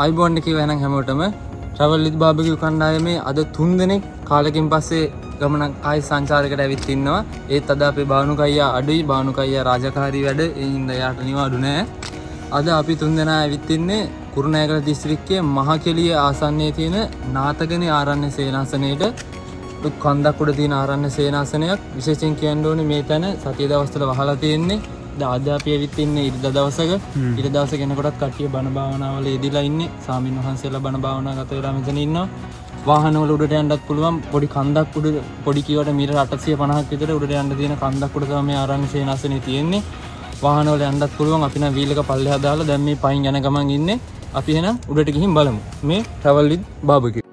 අයිබෝන්ඩ කිව එනම් හැමෝටම ට්‍රැවල් විත් බාබකියු කණ්ඩායමේ අද 3 දෙනෙක් කාලෙකින් පස්සේ ගමනක් ආයි සංචාරයකට ඇවිත් ඉන්නවා. ඒත් අද අපේ බානුක අයියා අඩුයි. බානුක අයියා රාජකාරී වැඩ ඒ හින්දා යාට නිවාඩු නෑ. අද අපි 3 දෙනා ඇවිත් ඉන්නේ කුරුණෑගල දිස්ත්‍රික්කයේ මහකෙළිය ආසන්නයේ තියෙන නාතගනේ ආරණ්‍ය සේනාසනයේට. කන්දක් උඩ තියෙන ආරණ්‍ය සේනාසනයක්. විශේෂයෙන් කියන්න ඕනේ මේ තැන සතිය දවස්වල වහලා තියෙන්නේ. අද අපි ඇවිත් ඉන්නේ ඉරිදා දවසක. ඉරිදා දවසේ කෙනෙකුටත් කට්ටිය බණ භාවනාවල යෙදිලා ඉන්නේ. සාමින් වහන්සේලා බණ භාවනා ගත වෙලා මෙතන ඉන්නවා. වාහනවල උඩට යන්නත් පුළුවන්. පොඩි කන්දක් උඩ පොඩි කිවට මීටර 850ක් විතර උඩට යන්න තියෙන කන්දක් උඩ තමයි මේ ආරණ්‍ය සේනාසනේ තියෙන්නේ. වාහනවල යන්නත් පුළුවන්. අපි නම් වීල් එක පල්ලෙහා දාලා දැන් මේ පයින් යන ගමන් ඉන්නේ. අපි එහෙනම් උඩට ගිහින් බලමු. මේ ට්‍රැවල් විත් බාබකියු.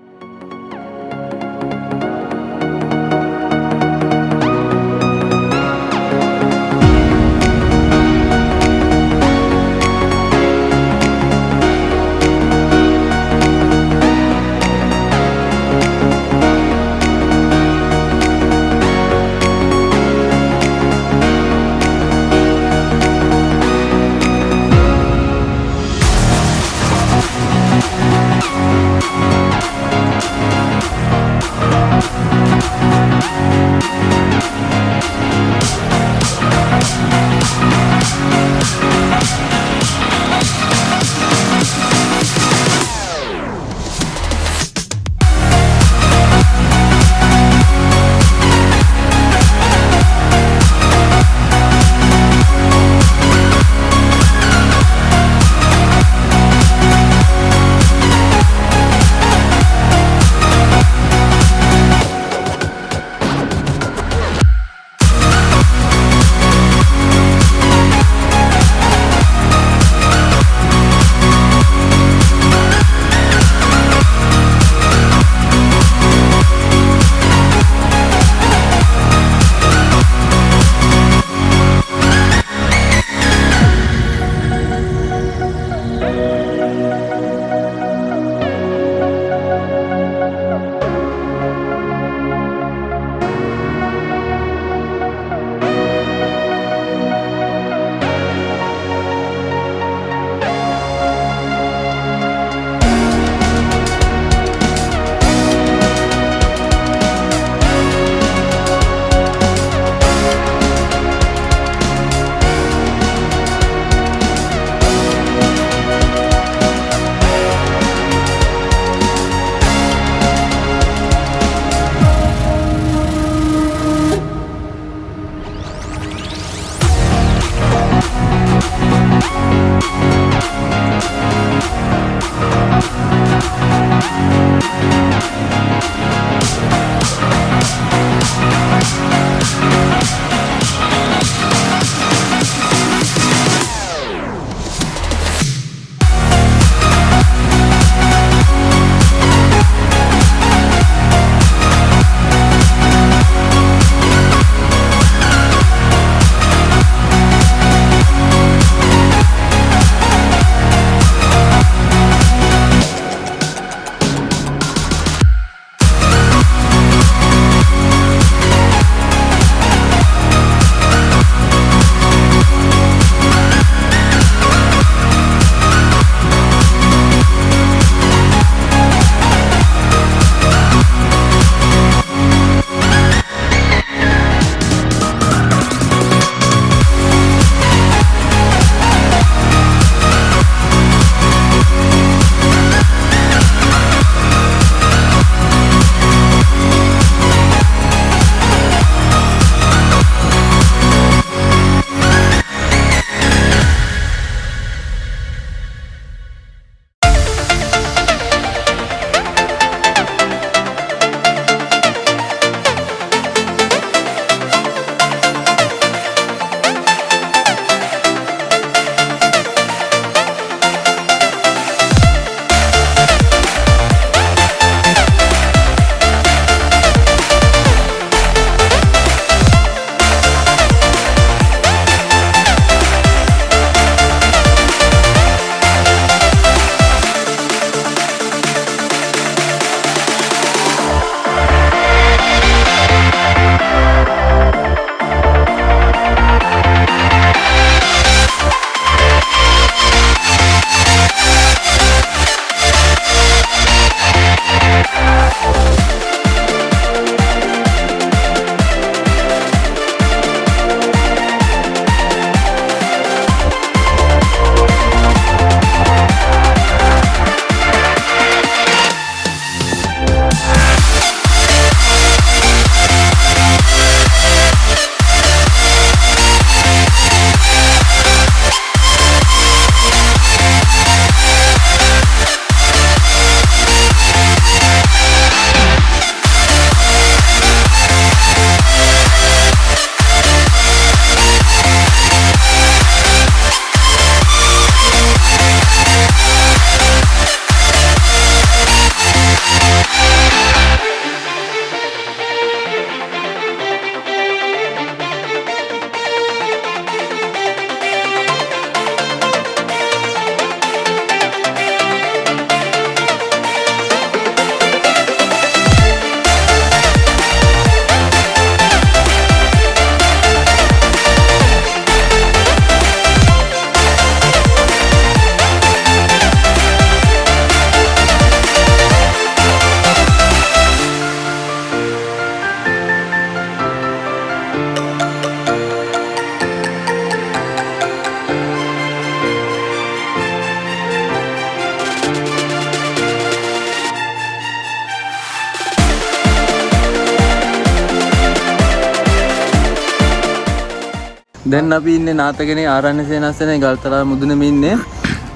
දැන් අපි ඉන්නේ නාතකනේ ආරණ්‍ය සේනාසනේ ගල්තලා මුදුනේම ඉන්නේ.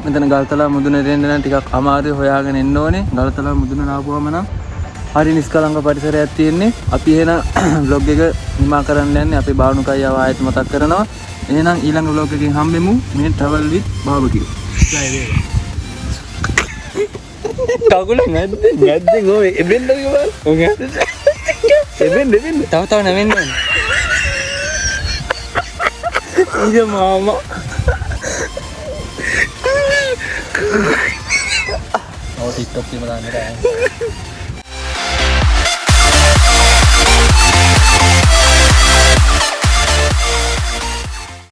මෙතන ගල්තලා මුදුනට එන්න නම් ටිකක් අමාරුයි හොයාගෙන එන්න ඕනේ. ගල්තලා මුදුන ආපුවම නම් හරි නිස්කලංක පරිසරයක් තියෙන්නේ. අපි එහෙනම් vlog එක නිමා කරන්න යන්නේ. අපි බානුකයියාව ආයෙත් මතක් කරනවා. එහෙනම් ඊළඟ vlog එකකින් හම්බෙමු. මේ travel with barbecue. කකුල නැද්ද ගෝවේ එබෙන්නද ගෝවා ඔගේ එබෙන්න තව නැවෙන්න ඕනේ ඊය මාමා ඔය TikTok එකේ දාන්න